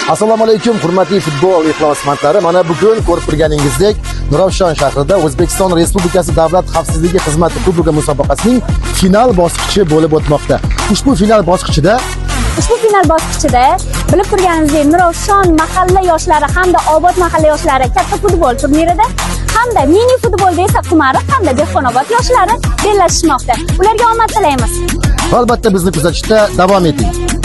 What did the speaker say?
Assalomu alaykum, hurmatli futbol ixlosmandlari. Mana bugun ko'rib turganingizdek, Nurafshon shahrida O'zbekiston Respublikasi Davlat xavfsizligi xizmati kubogi musobaqasining final bosqichi bo'lib o'tmoqda. Ushbu final bosqichida bilib turganingizdek, Nurafshon mahalla yoshlari hamda Obod mahalla yoshlari katta futbol turnirida hamda mini futbolda esa Qumariq hamda Dehqonobod yoshlari bellashishmoqda. Ularga omad tilaymiz. Albatta bizni kuzatishda davom eting.